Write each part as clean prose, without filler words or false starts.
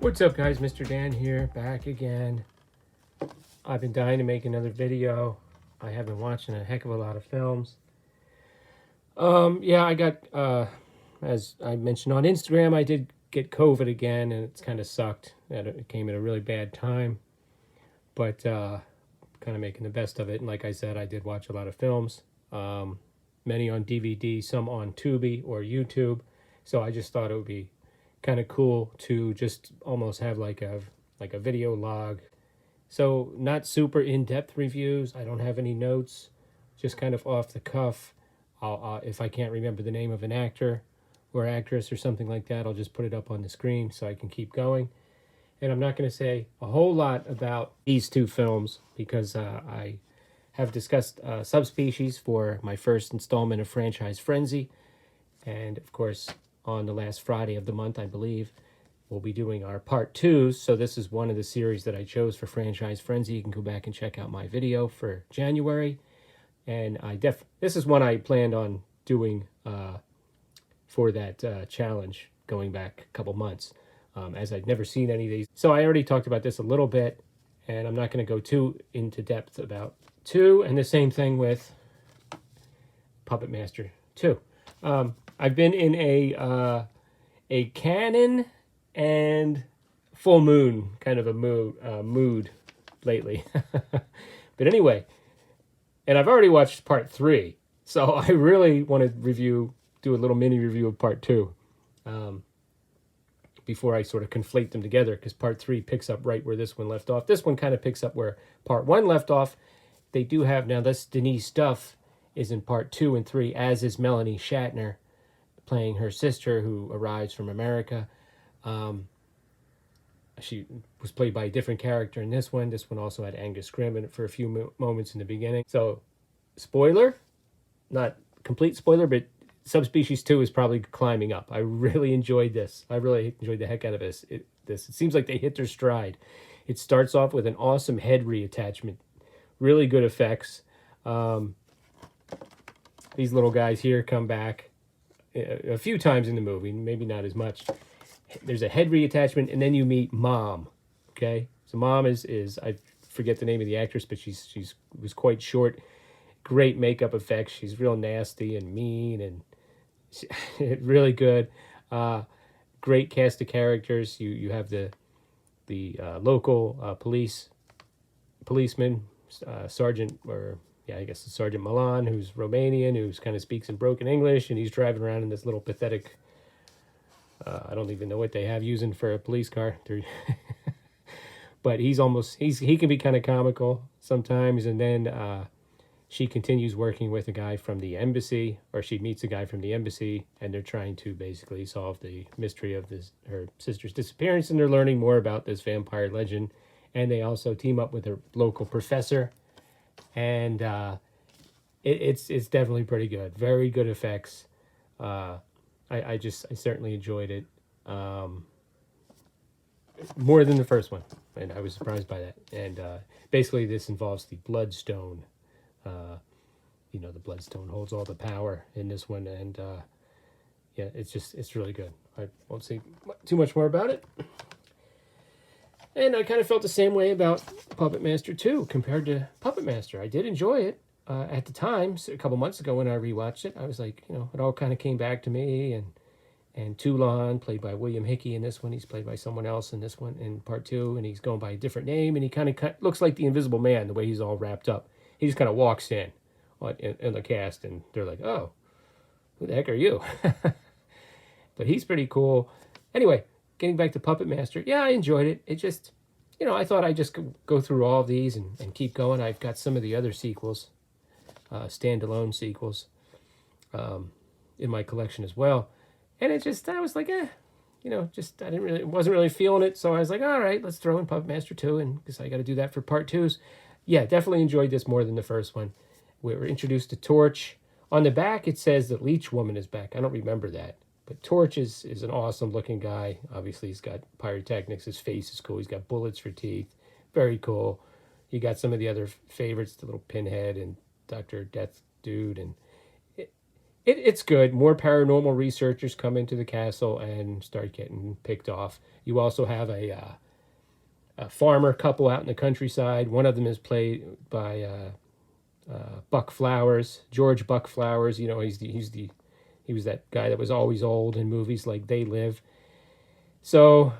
What's up, guys? Mr. Dan here, back again. I've been dying to make another video. I have been watching a heck of a lot of films. Yeah, I got, as I mentioned on Instagram, I did get COVID again, and it's kind of sucked. It came at a really bad time, but kind of making the best of it. And like I said, I did watch a lot of films, many on DVD, some on Tubi or YouTube. So I just thought it would be kind of cool to just almost have like a video log. So not super in-depth reviews. I don't have any notes, just kind of off the cuff. I'll if I can't remember the name of an actor or actress or something like that, I'll just put it up on the screen so I can keep going. And I'm not going to say a whole lot about these two films because I have discussed Subspecies for my first installment of Franchise Frenzy. And of course, on the last Friday of the month, I believe, we'll be doing our part twos. So this is one of the series that I chose for Franchise Frenzy. You can go back and check out my video for January. And this is one I planned on doing for that challenge going back a couple months, as I'd never seen any of these. So I already talked about this a little bit, and I'm not going to go too into depth about two. And the same thing with Puppet Master 2. I've been in a canon and full moon kind of a mood lately. But anyway, and I've already watched part 3, so I really want to do a little mini review of part 2 before I sort of conflate them together, because part 3 picks up right where this one left off. This one kind of picks up where part 1 left off. They do have, now this Denise Duff is in part 2 and 3, as is Melanie Shatner, playing her sister who arrives from America. She was played by a different character in this one. This one also had Angus Scrimm in it for a few moments in the beginning. So, spoiler, not complete spoiler, but Subspecies 2 is probably climbing up. I really enjoyed this. I really enjoyed the heck out of this. It seems like they hit their stride. It starts off with an awesome head reattachment. Really good effects. These little guys here come back a few times in the movie, maybe not as much. There's a head reattachment, and then you meet Mom. Okay, so Mom is I forget the name of the actress, but she was quite short. Great makeup effects. She's real nasty and mean, and really good. Great cast of characters. You have the local policeman, Sergeant, or yeah, I guess it's Sergeant Milan, who's Romanian, who's kind of speaks in broken English, and he's driving around in this little pathetic, I don't even know what they have using for a police car. But he can be kind of comical sometimes. And then she continues working with a guy from the embassy, or she meets a guy from the embassy, and they're trying to basically solve the mystery of her sister's disappearance, and they're learning more about this vampire legend. And they also team up with a local professor, and it's definitely pretty good. Very good effects. I certainly enjoyed it more than the first one, and I was surprised by that. And basically, this involves the Bloodstone. The Bloodstone holds all the power in this one, and yeah, it's really good. I won't say too much more about it. And I kind of felt the same way about Puppet Master 2 compared to Puppet Master. I did enjoy it at the time, a couple months ago when I rewatched it. I was like, it all kind of came back to me. And Toulon, played by William Hickey in this one. He's played by someone else in this one, in part 2. And he's going by a different name. And he kind of looks like the Invisible Man, the way he's all wrapped up. He just kind of walks in the cast. And they're like, oh, who the heck are you? But he's pretty cool. Anyway, getting back to Puppet Master, yeah, I enjoyed it. It just, I thought I'd just go through all of these and keep going. I've got some of the other sequels, standalone sequels, in my collection as well. And I was like, I wasn't really feeling it. So I was like, all right, let's throw in Puppet Master 2, and because I got to do that for part 2s. Yeah, definitely enjoyed this more than the first one. We were introduced to Torch. On the back, it says that Leech Woman is back. I don't remember that. But Torch is an awesome looking guy. Obviously, he's got pyrotechnics. His face is cool. He's got bullets for teeth. Very cool. You got some of the other favorites, the little Pinhead and Dr. Death Dude. And It's good. More paranormal researchers come into the castle and start getting picked off. You also have a farmer couple out in the countryside. One of them is played by Buck Flowers, George Buck Flowers. You know, he was that guy that was always old in movies like They Live. So,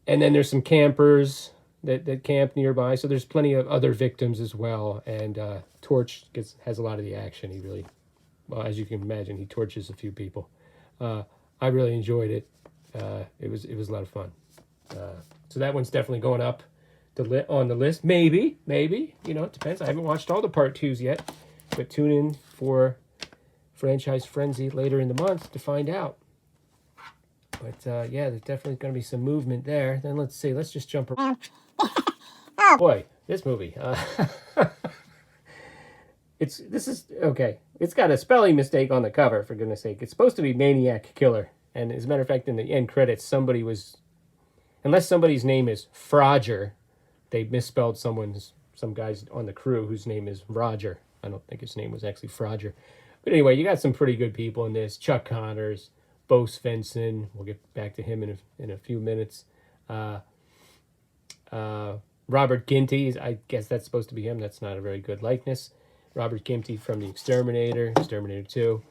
and then there's some campers that camp nearby. So there's plenty of other victims as well. And Torch has a lot of the action. He really, well, as you can imagine, he torches a few people. I really enjoyed it. It was a lot of fun. So that one's definitely going up on the list. Maybe, you know, it depends. I haven't watched all the part twos yet, but tune in for Franchise Frenzy later in the month to find out. But yeah, there's definitely going to be some movement there. Then let's see. Let's just jump around. Boy, this movie. This is okay. It's got a spelling mistake on the cover, for goodness sake. It's supposed to be Maniac Killer, and as a matter of fact, in the end credits, unless somebody's name is Froger, they misspelled some guys on the crew whose name is Roger. I don't think his name was actually Froger. But anyway, you got some pretty good people in this. Chuck Connors, Bo Svensson. We'll get back to him in a few minutes. Robert Ginty, I guess that's supposed to be him. That's not a very good likeness. Robert Ginty from The Exterminator, Exterminator 2.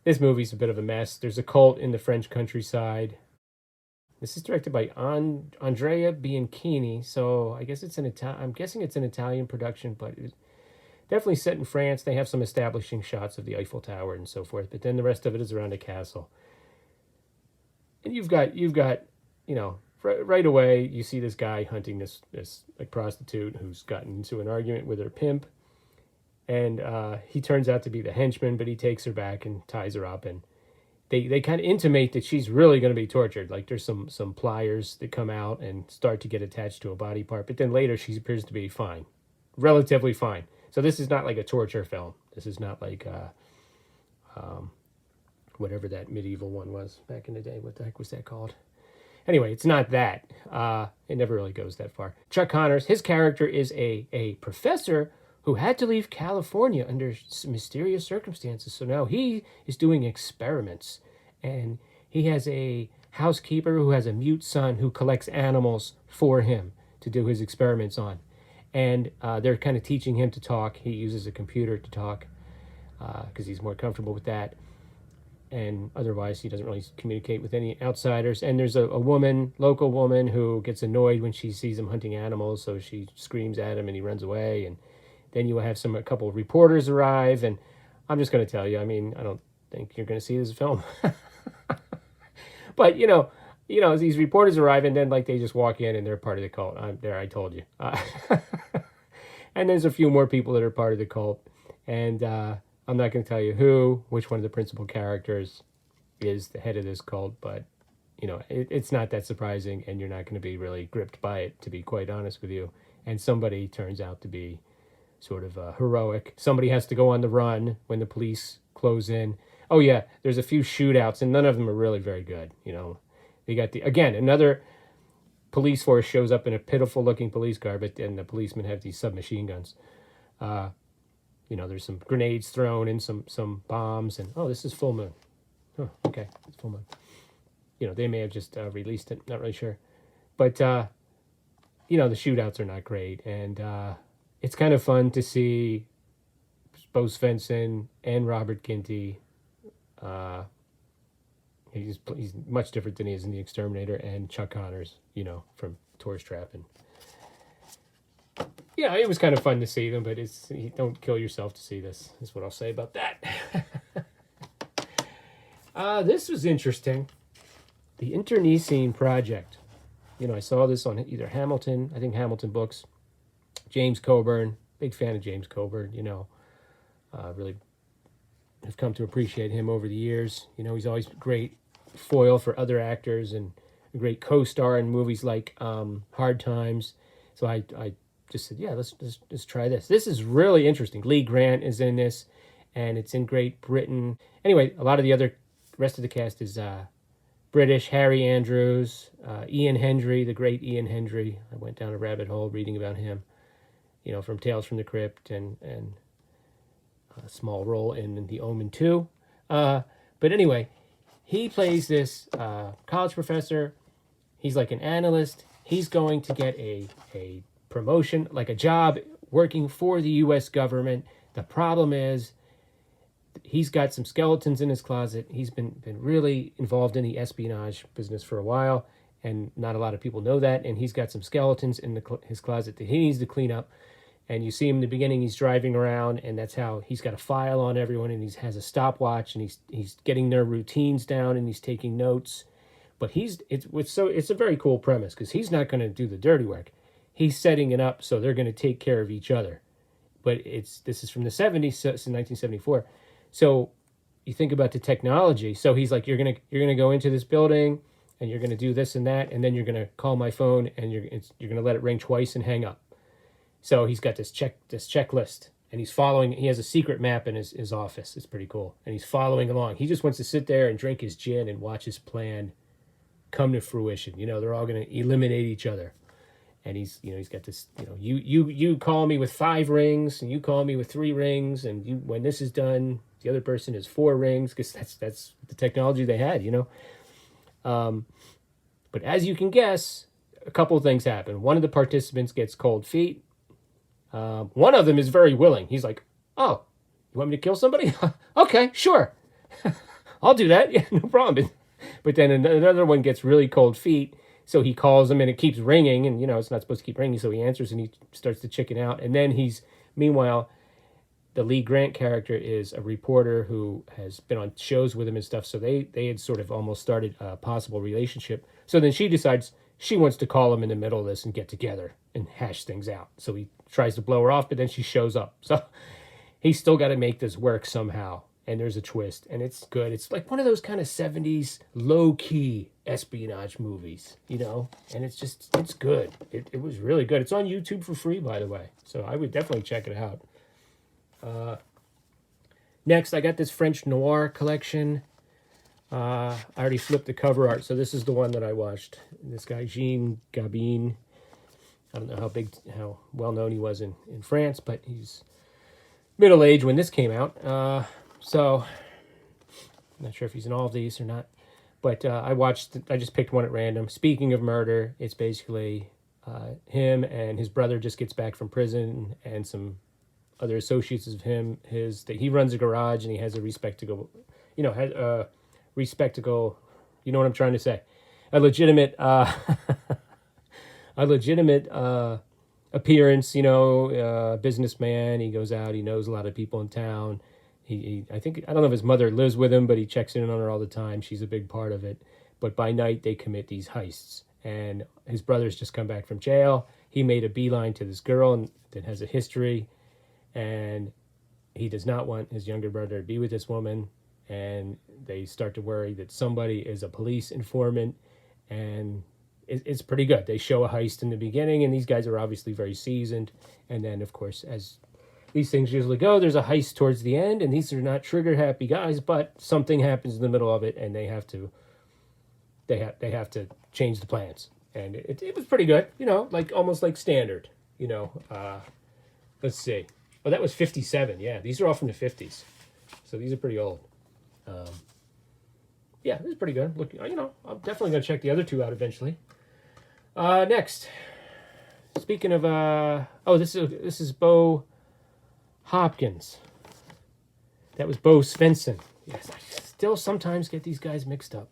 This movie's a bit of a mess. There's a cult in the French countryside. This is directed by Andrea Bianchini, so I guess I'm guessing it's an Italian production, but it's definitely set in France. They have some establishing shots of the Eiffel Tower and so forth, but then the rest of it is around a castle. And you've got you know, right away you see this guy hunting this like prostitute who's gotten into an argument with her pimp, and he turns out to be the henchman, but he takes her back and ties her up, and they kind of intimate that she's really going to be tortured. Like there's some pliers that come out and start to get attached to a body part, but then later she appears to be fine, relatively fine. So this is not like a torture film. This is not like whatever that medieval one was back in the day. What the heck was that called? Anyway, it's not that. It never really goes that far. Chuck Connors, his character is a professor who had to leave California under mysterious circumstances. So now he is doing experiments. And he has a housekeeper who has a mute son who collects animals for him to do his experiments on. And they're kind of teaching him to talk. He uses a computer to talk because he's more comfortable with that. And otherwise, he doesn't really communicate with any outsiders. And there's a local woman, who gets annoyed when she sees him hunting animals. So she screams at him and he runs away. And then you have a couple of reporters arrive. And I'm just going to tell you, I mean, I don't think you're going to see this film. But, you know, these reporters arrive and then like they just walk in and they're part of the cult. I told you. And there's a few more people that are part of the cult. And I'm not going to tell you which one of the principal characters is the head of this cult, but, you know, it's not that surprising, and you're not going to be really gripped by it, to be quite honest with you. And somebody turns out to be sort of heroic. Somebody has to go on the run when the police close in. Oh, yeah, there's a few shootouts, and none of them are really very good, you know. They got another police force shows up in a pitiful-looking police car, but then the policemen have these submachine guns. You know, there's some grenades thrown and some bombs, and this is full moon. Oh, okay, it's full moon. You know, they may have just released it, not really sure. But, you know, the shootouts are not great, and it's kind of fun to see Bo Svensson and Robert Ginty. He's much different than he is in The Exterminator, and Chuck Connors, you know, from Tourist Trap. And yeah, it was kind of fun to see them, but don't kill yourself to see this, is what I'll say about that. This was interesting. The Internecine Project. You know, I saw this on either Hamilton Books. James Coburn, big fan of James Coburn, you know. Really have come to appreciate him over the years. You know, he's always a great foil for other actors and a great co-star in movies like Hard Times. So I just said, yeah, let's try this. This is really interesting. Lee Grant is in this, and it's in Great Britain. Anyway, a lot of the rest of the cast is British. Harry Andrews, Ian Hendry, the great Ian Hendry. I went down a rabbit hole reading about him, you know, from Tales from the Crypt and a small role in The Omen 2. But anyway, he plays this college professor. He's like an analyst. He's going to get a promotion, like a job working for the U.S. government. The problem is he's got some skeletons in his closet. He's been really involved in the espionage business for a while, and not a lot of people know that. And he's got some skeletons in his closet that he needs to clean up. And you see him in the beginning, he's driving around, and that's how he's got a file on everyone, and he has a stopwatch, and he's getting their routines down, and he's taking notes. But it's a very cool premise, because he's not going to do the dirty work. He's setting it up so they're going to take care of each other. But this is from the 70s, so it's in 1974. So you think about the technology. So he's like, you're gonna go into this building, and you're gonna do this and that, and then you're gonna call my phone, and you're gonna let it ring twice and hang up. So he's got this checklist, and he's following. He has a secret map in his office. It's pretty cool, and he's following along. He just wants to sit there and drink his gin and watch his plan come to fruition. They're all going to eliminate each other, and he's got this. You call me with 5 rings, and you call me with 3 rings, and when this is done, the other person is 4 rings, because that's the technology they had. But as you can guess, a couple of things happen. One of the participants gets cold feet. One of them is very willing. He's like, "Oh, you want me to kill somebody? Okay, sure. I'll do that. Yeah, no problem." But then another one gets really cold feet. So he calls him, and it keeps ringing, and it's not supposed to keep ringing. So he answers, and he starts to chicken out. And then meanwhile, the Lee Grant character is a reporter who has been on shows with him and stuff. So they had sort of almost started a possible relationship. So then she decides she wants to call him in the middle of this and get together and hash things out. So he tries to blow her off, but then she shows up. So he's still got to make this work somehow. And there's a twist, and it's good. It's like one of those kind of 70s low-key espionage movies, and it's good. It was really good. It's on YouTube for free, by the way. So I would definitely check it out. Next, I got this French noir collection. I already flipped the cover art, so this is the one that I watched. This guy, Jean Gabin. I don't know how well known he was in France, but he's middle-aged when this came out. So I'm not sure if he's in all of these or not. But I just picked one at random. Speaking of murder, it's basically him and his brother just gets back from prison, and some other associates of that he runs a garage, and he has a respectable, you know what I'm trying to say, a legitimate appearance, businessman. He goes out, he knows a lot of people in town. I don't know if his mother lives with him, but he checks in on her all the time. She's a big part of it. But by night, they commit these heists. And his brother's just come back from jail. He made a beeline to this girl that has a history. And he does not want his younger brother to be with this woman. And they start to worry that somebody is a police informant. And it's pretty good. They show a heist in the beginning, and these guys are obviously very seasoned. And then, of course, as these things usually go, there's a heist towards the end, and these are not trigger-happy guys, but something happens in the middle of it, and they have to change the plans. And it was pretty good, almost like standard, Let's see. Oh, that was 57. Yeah, these are all from the 50s, so these are pretty old. Yeah, this is pretty good. Look, I'm definitely gonna check the other two out eventually. Next, speaking of, this is Bo Hopkins. That was Bo Svensson. Yes, I still sometimes get these guys mixed up.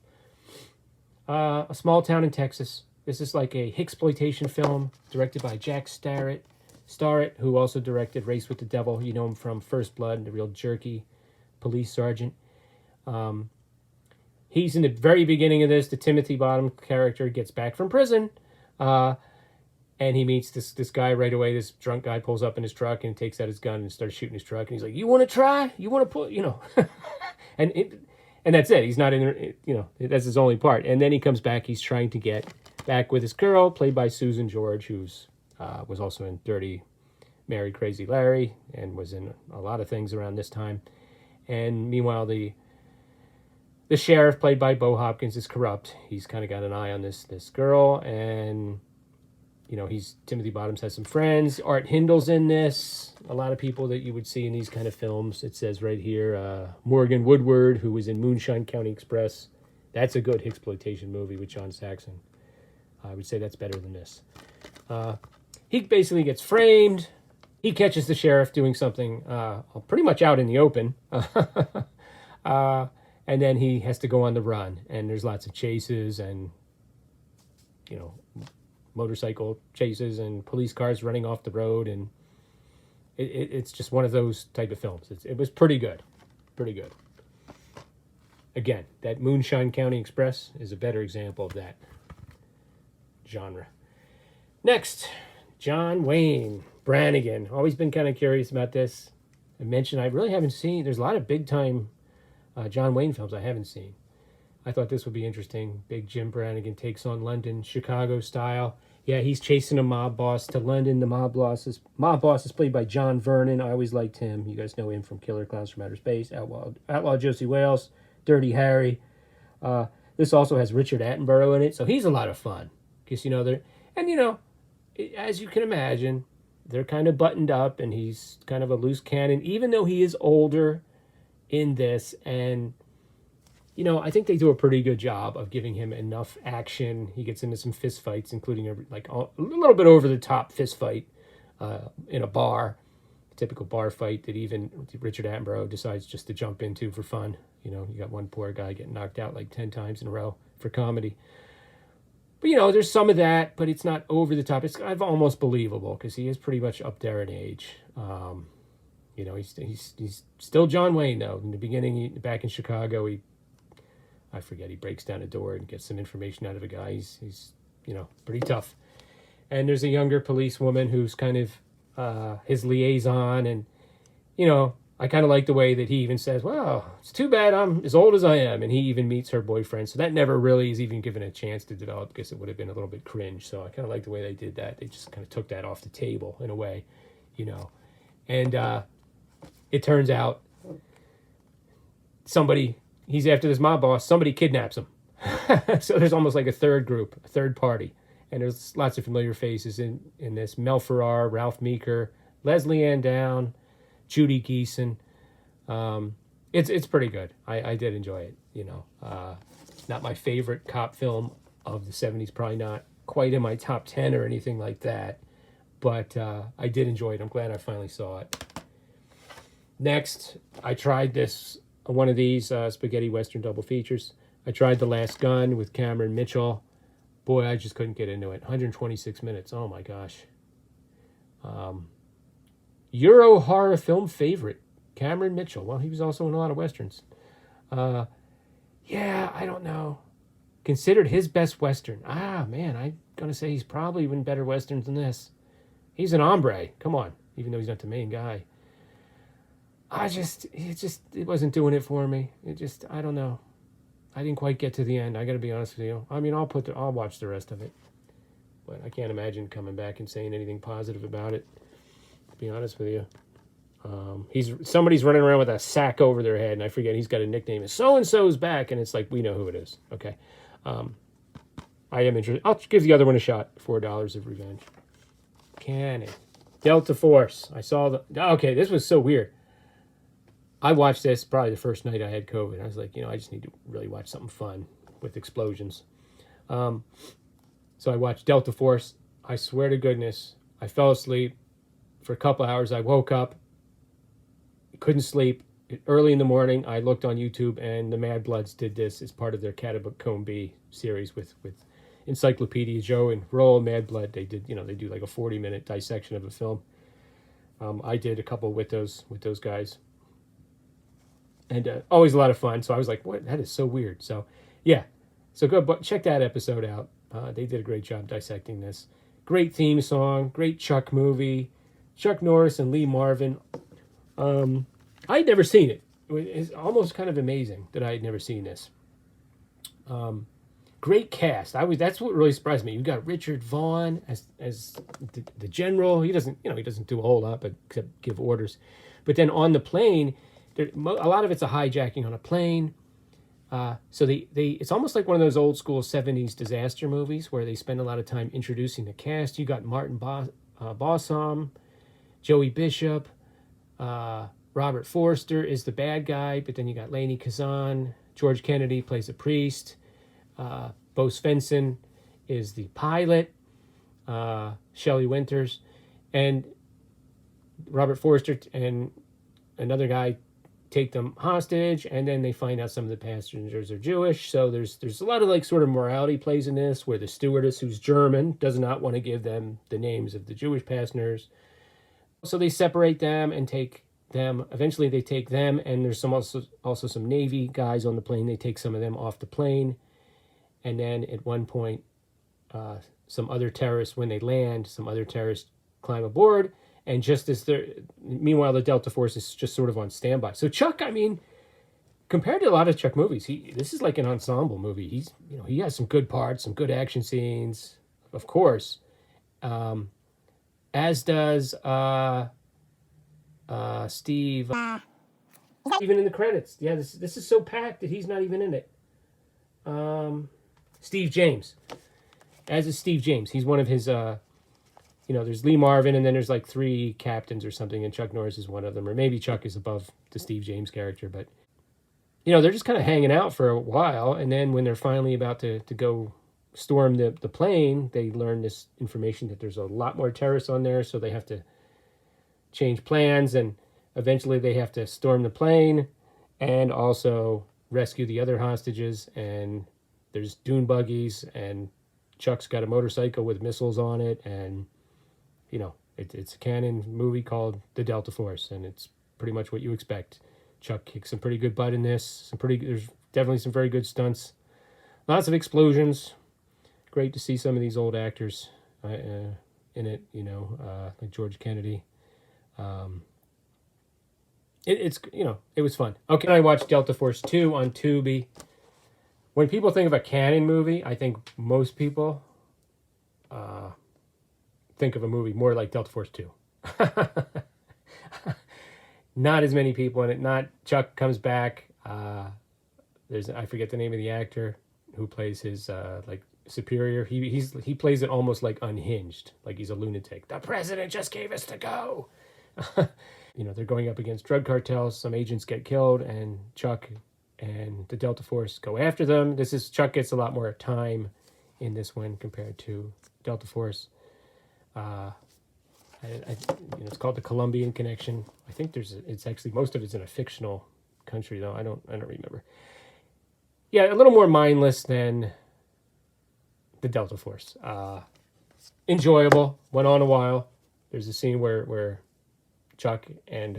A Small Town in Texas. This is like a Hicksploitation film directed by Jack Starrett, who also directed Race with the Devil. You know him from First Blood and The Real Jerky, police sergeant. He's in the very beginning of this. The Timothy Bottom character gets back from prison, and he meets this guy right away. This drunk guy pulls up in his truck and takes out his gun and starts shooting his truck. And he's like, "You want to try? You want to put, and that's it. He's not in, that's his only part. And then he comes back. He's trying to get back with his girl, played by Susan George, who's was also in Dirty Mary, Crazy Larry, and was in a lot of things around this time. And meanwhile, the sheriff, played by Bo Hopkins, is corrupt. He's kind of got an eye on this girl, and Timothy Bottoms has some friends. Art Hindle's in this. A lot of people that you would see in these kind of films. It says right here, Morgan Woodward, who was in Moonshine County Express. That's a good exploitation movie with John Saxon. I would say that's better than this. He basically gets framed. He catches the sheriff doing something pretty much out in the open. And then he has to go on the run. And there's lots of chases and, motorcycle chases and police cars running off the road. And it's just one of those type of films. It was pretty good. Pretty good. Again, that Moonshine County Express is a better example of that genre. Next, John Wayne Brannigan. Always been kind of curious about this. I mentioned I really haven't seen. There's a lot of big time John Wayne films I haven't seen. I thought this would be interesting. Big Jim Brannigan takes on London, Chicago style. Yeah, he's chasing a mob boss to London. The mob boss is played by John Vernon. I always liked him. You guys know him from Killer Clowns from Outer Space, Outlaw Josie Wales, Dirty Harry. This also has Richard Attenborough in it, so he's a lot of fun. Because, as you can imagine, they're kind of buttoned up, and he's kind of a loose cannon, even though he is older in this. And, I think they do a pretty good job of giving him enough action. He gets into some fist fights, including a little bit over the top fist fight in a bar, a typical bar fight that even Richard Attenborough decides just to jump into for fun. You got one poor guy getting knocked out like 10 times in a row for comedy. But, there's some of that, but it's not over the top. It's kind of almost believable because he is pretty much up there in age. He's still John Wayne, though. In the beginning, back in Chicago, he breaks down a door and gets some information out of a guy. He's pretty tough. And there's a younger policewoman who's kind of his liaison. And, I kind of like the way that he even says, well, it's too bad I'm as old as I am. And he even meets her boyfriend. So that never really is even given a chance to develop because it would have been a little bit cringe. So I kind of like the way they did that. They just kind of took that off the table in a way, And it turns out he's after this mob boss, somebody kidnaps him. So there's almost like a third group, a third party. And there's lots of familiar faces in this. Mel Ferrar, Ralph Meeker, Leslie Ann Down, Judy Geeson. It's pretty good. I did enjoy it, Not my favorite cop film of the 70s, probably not quite in my top 10 or anything like that. But I did enjoy it. I'm glad I finally saw it. Next, I tried one of these spaghetti western double features. I tried The Last Gun with Cameron Mitchell. Boy, I just couldn't get into it. 126 minutes. Oh my gosh. Euro horror film favorite, Cameron Mitchell. Well, he was also in a lot of westerns. I don't know. Considered his best western. Man, I'm going to say he's probably even better westerns than this. He's an hombre. Come on. Even though he's not the main guy. It wasn't doing it for me. I don't know. I didn't quite get to the end. I got to be honest with you. I mean, I'll watch the rest of it. But I can't imagine coming back and saying anything positive about it. To be honest with you. Somebody's running around with a sack over their head, and I forget, he's got a nickname. It's so-and-so's back, and it's like, we know who it is. Okay. I am interested. I'll give the other one a shot. $4 of Revenge. Cannon. Delta Force. I saw okay, this was so weird. I watched this probably the first night I had COVID. I was like, I just need to really watch something fun with explosions. So I watched Delta Force. I swear to goodness, I fell asleep. For a couple hours, I woke up, couldn't sleep. Early in the morning, I looked on YouTube, and the Mad Bloods did this as part of their Catacomb B series with Encyclopedia Joe and Roll Mad Blood. They did, they do like a 40-minute dissection of a film. I did a couple with those guys, and always a lot of fun. So I was like, "What? That is so weird." So, yeah, so go check that episode out. They did a great job dissecting this. Great theme song, great Chuck movie. Chuck Norris and Lee Marvin. I'd never seen it. It's almost kind of amazing that I had never seen this. Great cast. That's what really surprised me. You got Richard Vaughn as the general. He doesn't do a whole lot but except give orders. But then on the plane, a lot of it's a hijacking on a plane. So it's almost like one of those old school 70s disaster movies where they spend a lot of time introducing the cast. You got Martin Balsam, Joey Bishop, Robert Forster is the bad guy, but then you got Lainey Kazan, George Kennedy plays a priest, Bo Svensson is the pilot, Shelley Winters, and Robert Forster and another guy take them hostage, and then they find out some of the passengers are Jewish. So there's a lot of like sort of morality plays in this, where the stewardess, who's German, does not want to give them the names of the Jewish passengers. So they separate them and take them. Eventually they take them, and there's also some Navy guys on the plane. They take some of them off the plane, and then at one point, some other terrorists, when they land, some other terrorists climb aboard. And just as meanwhile, the Delta Force is just sort of on standby. So Chuck, I mean, compared to a lot of Chuck movies, this is like an ensemble movie. He has some good parts, some good action scenes, of course, as does Steve. Even in the credits, yeah, this is so packed that he's not even in it. Steve James, as is Steve James. He's one of his. There's Lee Marvin, and then there's like 3 captains or something, and Chuck Norris is one of them, or maybe Chuck is above the Steve James character, but they're just kind of hanging out for a while, and then when they're finally about to go storm the plane, they learn this information that there's a lot more terrorists on there, so they have to change plans, and eventually they have to storm the plane and also rescue the other hostages, and there's dune buggies, and Chuck's got a motorcycle with missiles on it, and it's a canon movie called The Delta Force, and it's pretty much what you expect. Chuck kicks some pretty good butt in this. There's definitely some very good stunts. Lots of explosions. Great to see some of these old actors in it, like George Kennedy. It was fun. Okay, I watched Delta Force 2 on Tubi. When people think of a canon movie, I think most people think of a movie more like Delta Force 2. Not as many people in it. Not Chuck comes back. I forget the name of the actor who plays his superior. He plays it almost like unhinged, like he's a lunatic. The president just gave us to go. They're going up against drug cartels. Some agents get killed, and Chuck and the Delta Force go after them. Chuck gets a lot more time in this one compared to Delta Force. It's called the Colombian Connection. I think it's actually, most of it's in a fictional country though. I don't remember. Yeah, a little more mindless than the Delta Force. Enjoyable. Went on a while. There's a scene where Chuck and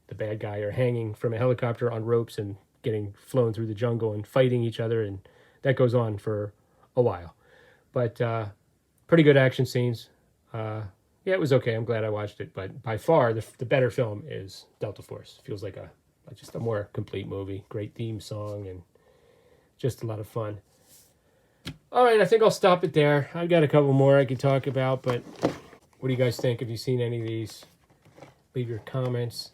the bad guy are hanging from a helicopter on ropes and getting flown through the jungle and fighting each other, and that goes on for a while. But pretty good action scenes. Yeah, it was okay. I'm glad I watched it. But by far, the better film is Delta Force. Feels like just a more complete movie. Great theme song and just a lot of fun. All right, I think I'll stop it there. I've got a couple more I could talk about, but what do you guys think? Have you seen any of these? Leave your comments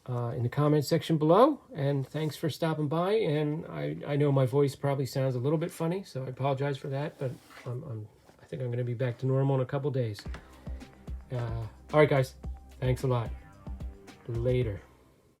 in the comment section below. And thanks for stopping by. And I know my voice probably sounds a little bit funny, so I apologize for that. But I think I'm going to be back to normal in a couple days. All right, guys. Thanks a lot. Later.